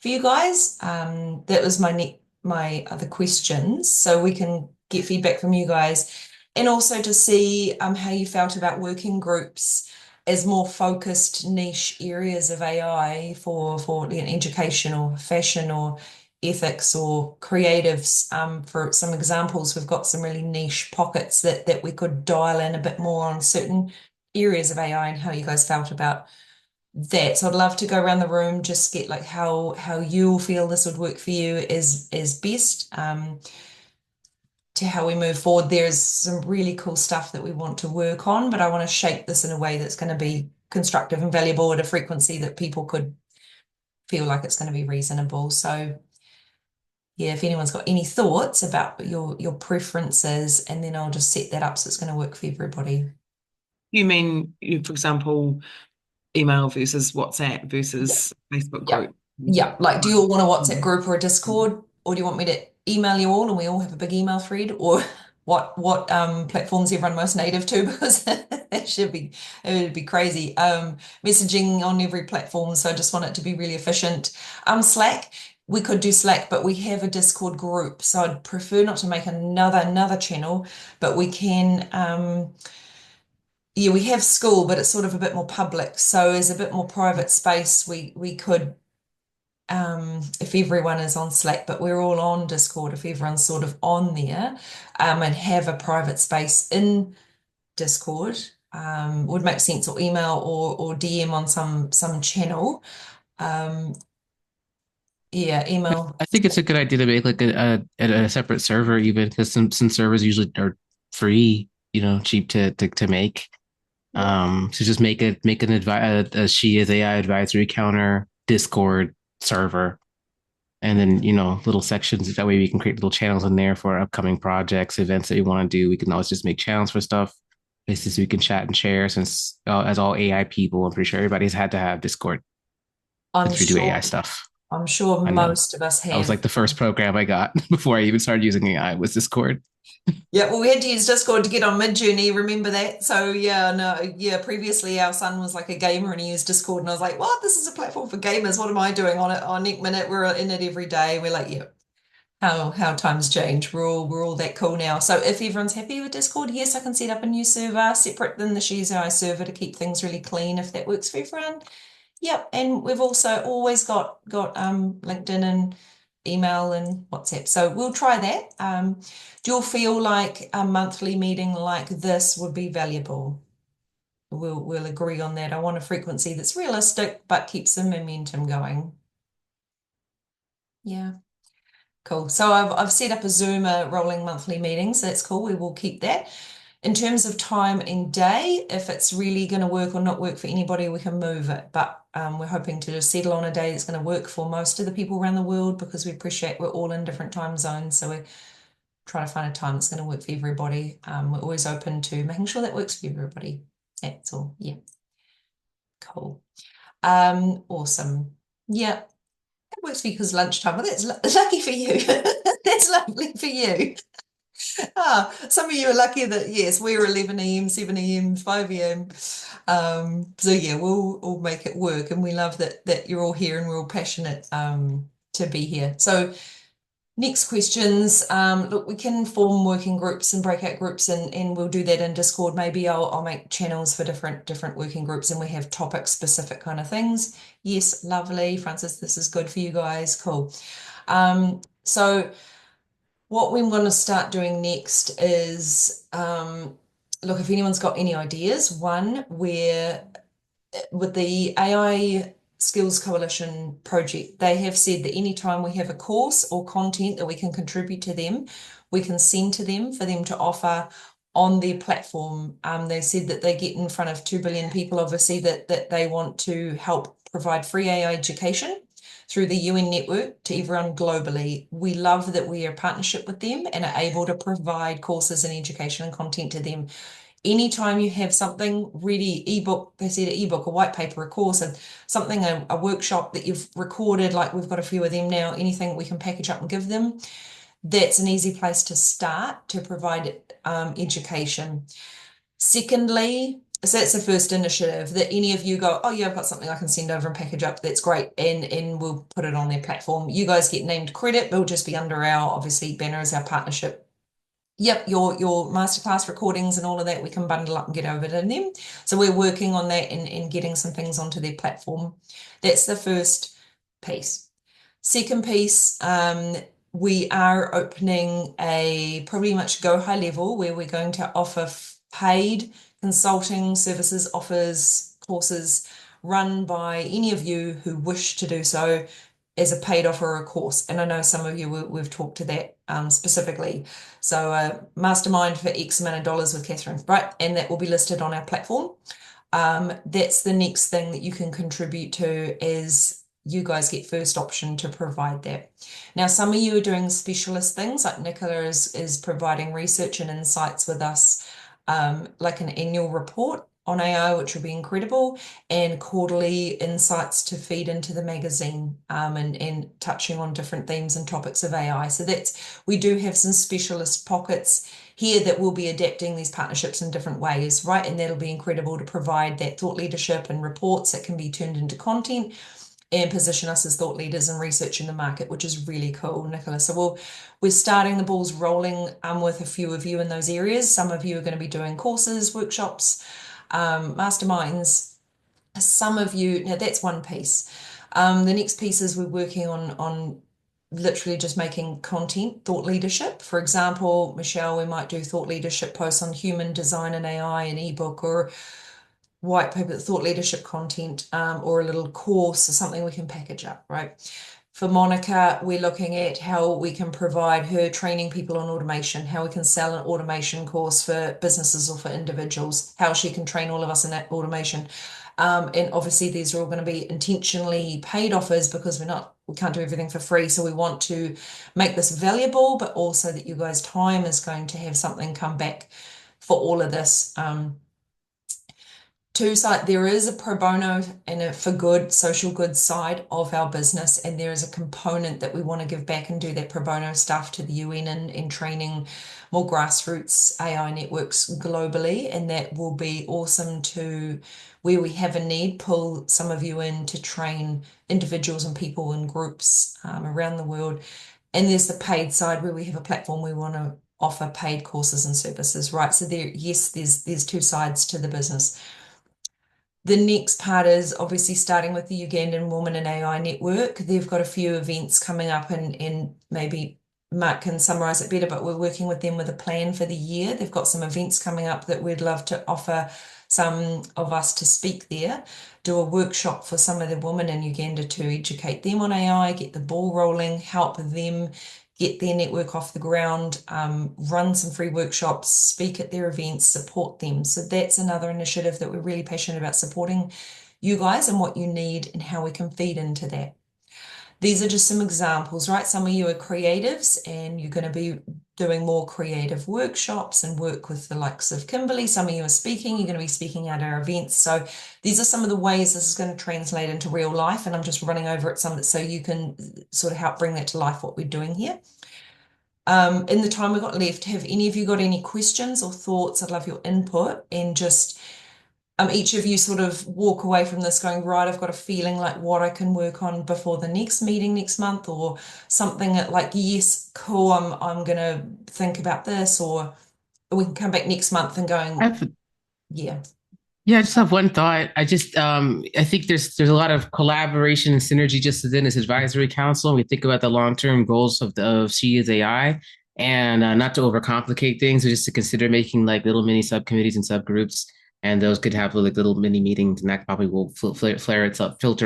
for you guys? That was my other questions, so we can get feedback from you guys, and also to see how you felt about working groups as more focused niche areas of AI for education or fashion or ethics or creatives. For some examples, we've got some really niche pockets that we could dial in a bit more on certain areas of AI, and how you guys felt about that. So I'd love to go around the room, just get like how you feel this would work for you is best, to how we move forward. There's some really cool stuff that we want to work on, but I want to shape this in a way that's going to be constructive and valuable at a frequency that people could feel like it's going to be reasonable. So yeah, if anyone's got any thoughts about your preferences, and then I'll just set that up so it's going to work for everybody. You mean, for example, email versus WhatsApp versus Facebook group? Yeah, like, do you all want a WhatsApp group or a Discord, or do you want me to email you all and we all have a big email thread, or what platforms everyone most native to? Because it would be crazy. Messaging on every platform, so I just want it to be really efficient. Slack, we could do Slack, but we have a Discord group, so I'd prefer not to make another channel, but we can. Yeah, we have school, but it's sort of a bit more public. So as a bit more private space, we could, if everyone is on Slack, but we're all on Discord, if everyone's sort of on there, and have a private space in Discord, would make sense, or email or DM on some channel. Yeah, email. I think it's a good idea to make like a separate server, even because some servers usually are free, cheap to make. So just make a She Is AI advisory counter Discord server. And then, little sections. That way we can create little channels in there for upcoming projects, events that we want to do. We can always just make channels for stuff, places we can chat and share. Since as all AI people, I'm pretty sure everybody's had to have Discord I'm if you do sure AI stuff. I'm sure I know. most of us That was have. like the first program I got before I even started using AI was Discord. Yeah, well, we had to use Discord to get on Midjourney. Remember that? So yeah, no, yeah. Previously, our son was like a gamer and he used Discord, and I was like, "What? This is a platform for gamers. What am I doing on it? On Neck Minute, we're in it every day." We're like, "Yeah, how times change. We're all that cool now." So if everyone's happy with Discord, yes, I can set up a new server separate than the She's AI server to keep things really clean if that works for everyone. Yep, and we've also always got LinkedIn and email and WhatsApp. So we'll try that. Do you all feel like a monthly meeting like this would be valuable? We'll agree on that. I want a frequency that's realistic but keeps the momentum going. Yeah. Cool. So I've set up a Zoom rolling monthly meeting, so that's cool. We will keep that. In terms of time and day, if it's really going to work or not work for anybody, we can move it. But we're hoping to just settle on a day that's going to work for most of the people around the world because we appreciate we're all in different time zones. So we're trying to find a time that's going to work for everybody. We're always open to making sure that works for everybody. That's all. Yeah. Cool. Awesome. Yeah. That works for you because lunchtime. Well, that's lucky for you. That's lovely for you. Some of you are lucky that yes, we're 11 a.m., 7 a.m., 5 a.m. So yeah, we'll all make it work, and we love that you're all here and we're all passionate to be here. So next questions. Look, we can form working groups and breakout groups, and we'll do that in Discord. Maybe I'll make channels for different working groups, and we have topic specific kind of things. Yes, lovely, Francis. This is good for you guys. Cool. So what we're going to start doing next is look, if anyone's got any ideas. One, where with the AI Skills Coalition project, they have said that anytime we have a course or content that we can contribute to them, we can send to them for them to offer on their platform. They said that they get in front of 2 billion people, obviously, that they want to help provide free AI education through the UN network to everyone globally. We love that we are a partnership with them and are able to provide courses and education and content to them. Anytime you have something really ebook, they said an ebook, a white paper, a course, and something, a workshop that you've recorded, like we've got a few of them now, anything we can package up and give them, that's an easy place to start to provide education. Secondly, so that's the first initiative that any of you go, oh yeah, I've got something I can send over and package up. That's great. And we'll put it on their platform. You guys get named credit. It'll just be under our, obviously, banner as our partnership. Yep, your masterclass recordings and all of that, we can bundle up and get over to them. So we're working on that and getting some things onto their platform. That's the first piece. Second piece, we are opening a pretty much go high level where we're going to offer paid consulting services, offers, courses run by any of you who wish to do so as a paid offer or a course. And I know some of you, we've talked to that specifically. So mastermind for X amount of dollars with Catherine, right? And that will be listed on our platform. That's the next thing that you can contribute to as you guys get first option to provide that. Now, some of you are doing specialist things, like Nicola is providing research and insights with us, like an annual report on AI, which will be incredible, and quarterly insights to feed into the magazine, and touching on different themes and topics of AI. So we do have some specialist pockets here that will be adapting these partnerships in different ways, right? And that'll be incredible to provide that thought leadership and reports that can be turned into content and position us as thought leaders in research in the market, which is really cool, Nicola. So we're starting the balls rolling with a few of you in those areas. Some of you are going to be doing courses, workshops, masterminds. Some of you, now that's one piece. The next piece is we're working on literally just making content, thought leadership. For example, Michelle, we might do thought leadership posts on human design and AI, an ebook, or white paper thought leadership content, or a little course or something we can package up, right? For Monica, we're looking at how we can provide her training people on automation, how we can sell an automation course for businesses or for individuals, how she can train all of us in that automation. And obviously these are all going to be intentionally paid offers because we can't do everything for free. So we want to make this valuable, but also that you guys' time is going to have something come back for all of this. There is a pro bono and a for good social good side of our business, and there is a component that we want to give back and do that pro bono stuff to the UN and training more grassroots AI networks globally, and that will be awesome to, where we have a need, pull some of you in to train individuals and people in groups around the world. And there's the paid side where we have a platform we want to offer paid courses and services, right? So there's two sides to the business. The next part is obviously starting with the Ugandan Women in AI Network. They've got a few events coming up, and maybe Mark can summarize it better, but we're working with them with a plan for the year. They've got some events coming up that we'd love to offer some of us to speak there, do a workshop for some of the women in Uganda to educate them on AI, get the ball rolling, help them get their network off the ground, run some free workshops, speak at their events, support them. So that's another initiative that we're really passionate about, supporting you guys and what you need and how we can feed into that. These are just some examples, right? Some of you are creatives and you're going to be doing more creative workshops and work with the likes of Kimberly. Some of you are speaking, you're going to be speaking at our events. So these are some of the ways this is going to translate into real life. And I'm just running over it some so you can sort of help bring that to life, what we're doing here. In the time we've got left, have any of you got any questions or thoughts? I'd love your input, and just each of you sort of walk away from this going, right, I've got a feeling like what I can work on before the next meeting next month, or something like, yes, cool, I'm gonna think about this, or we can come back next month and going, yeah. Yeah, I just have one thought. I think there's a lot of collaboration and synergy just within this advisory council. We think about the long-term goals of She is AI, and not to overcomplicate things, but just to consider making like little mini subcommittees and subgroups, and those could have like little mini meetings, and that probably will filter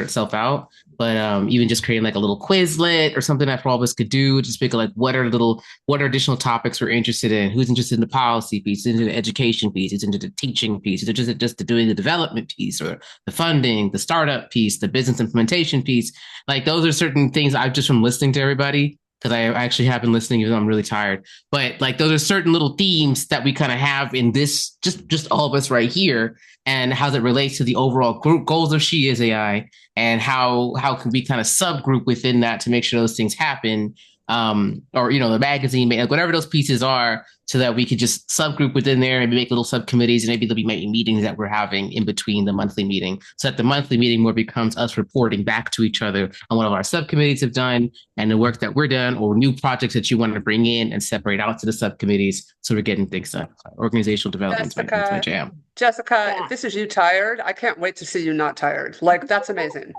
itself out. But even just creating like a little Quizlet or something that all of us could do, just pick like what are additional topics we're interested in, who's interested in the policy piece, who's into the education piece, who's into the teaching piece, who's interested just doing the development piece or the funding, the startup piece, the business implementation piece. Like those are certain things I've just from listening to everybody, because I actually have been listening even though I'm really tired. But like those are certain little themes that we kind of have in this, just all of us right here, and how that relates to the overall group goals of She is AI, and how can we kind of subgroup within that to make sure those things happen, or the magazine, like whatever those pieces are, so that we could just subgroup within there and make little subcommittees, and maybe there'll be meetings that we're having in between the monthly meeting, so that the monthly meeting more becomes us reporting back to each other on what our subcommittees have done and the work that we're done, or new projects that you want to bring in and separate out to the subcommittees, so we're getting things done. Organizational development is my jam. Jessica, if this is you tired, I can't wait to see you not tired. Like, that's amazing.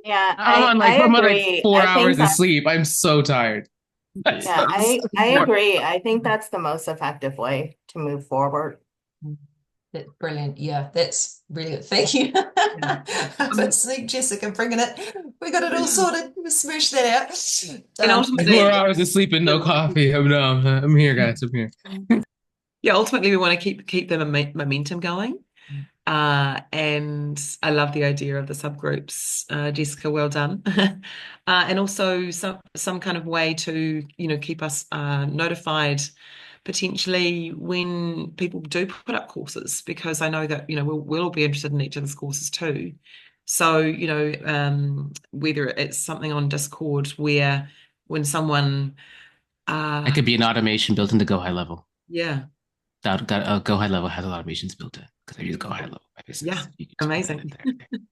Yeah, I'm on like 4 hours of sleep. I'm so tired. Yeah, I agree. I think that's the most effective way to move forward. That's brilliant. Yeah, that's really good. Thank you. But sleep, Jessica, bringing it. We got it all sorted. We smashed that out. And ultimately, 4 hours of sleep and no coffee. I'm here, guys. I'm here. Yeah, ultimately, we want to keep the momentum going. And I love the idea of the subgroups, Jessica, well done. And also some kind of way to, keep us notified potentially when people do put up courses, because I know that, we'll all be interested in each other's courses too. So, whether it's something on Discord where when someone... it could be an automation built into Go High Level. Yeah. Go High Level has automations built in, because I use Go High Level. Yeah, amazing.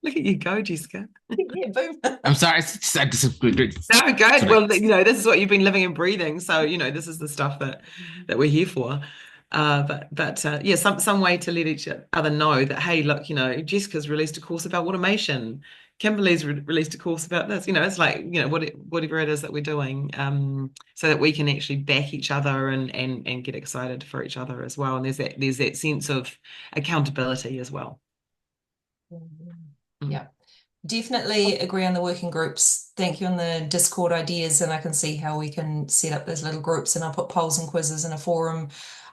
Look at you go, Jessica. Yeah, boom. I'm sorry. No, good. Well, this is what you've been living and breathing. So, this is the stuff that we're here for. Yeah, some way to let each other know that, hey, look, Jessica's released a course about automation. Kimberly's released a course about this. It's like, whatever it is that we're doing, so that we can actually back each other and get excited for each other as well. And there's that sense of accountability as well. Yeah, definitely agree on the working groups. Thank you on the Discord ideas, and I can see how we can set up those little groups, and I'll put polls and quizzes in a forum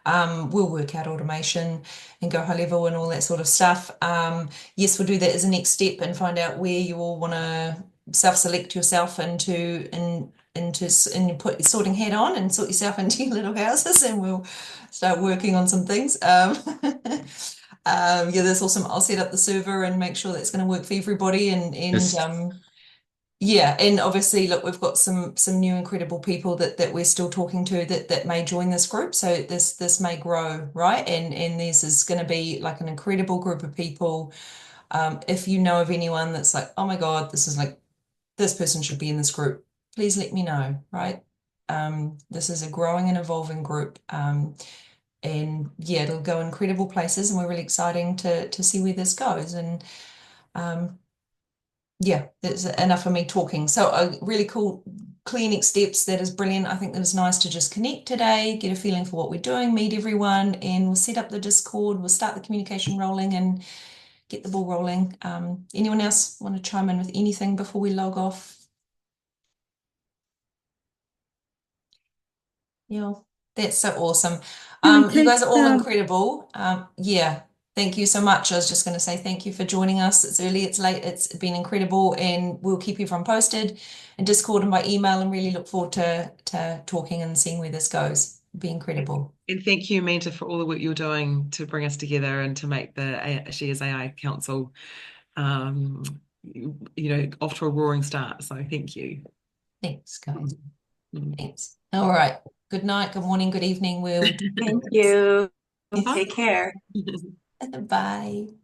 We'll work out automation and go high level and all that sort of stuff. Yes, we'll do that as a next step and find out where you all want to self-select yourself into and put your sorting hat on and sort yourself into your little houses, and we'll start working on some things. Yeah, that's awesome. I'll set up the server and make sure that's going to work for everybody. Yes. Yeah, and obviously, look, we've got some new incredible people that we're still talking to that may join this group. So this may grow, right? And this is going to be like an incredible group of people. If you know of anyone that's like, oh my God, this person should be in this group, please let me know, right? This is a growing and evolving group. And yeah, it'll go incredible places, and we're really exciting to see where this goes. And yeah, that's enough of me talking. So a really cool, clear next steps. That is brilliant. I think that was nice to just connect today, get a feeling for what we're doing, meet everyone, and we'll set up the Discord. We'll start the communication rolling and get the ball rolling. Anyone else want to chime in with anything before we log off? Yeah, that's so awesome. You guys are all incredible. Yeah, thank you so much. I was just going to say thank you for joining us. It's early, it's late, it's been incredible, and we'll keep everyone posted in Discord and by email, and really look forward to talking and seeing where this goes. It'll be incredible. And thank you, Amanda, for all the work you're doing to bring us together and to make the Shares AI Council, off to a roaring start. So thank you. Thanks, guys. Thanks. All right. Good night, good morning, good evening. Thank you. Take care. Bye.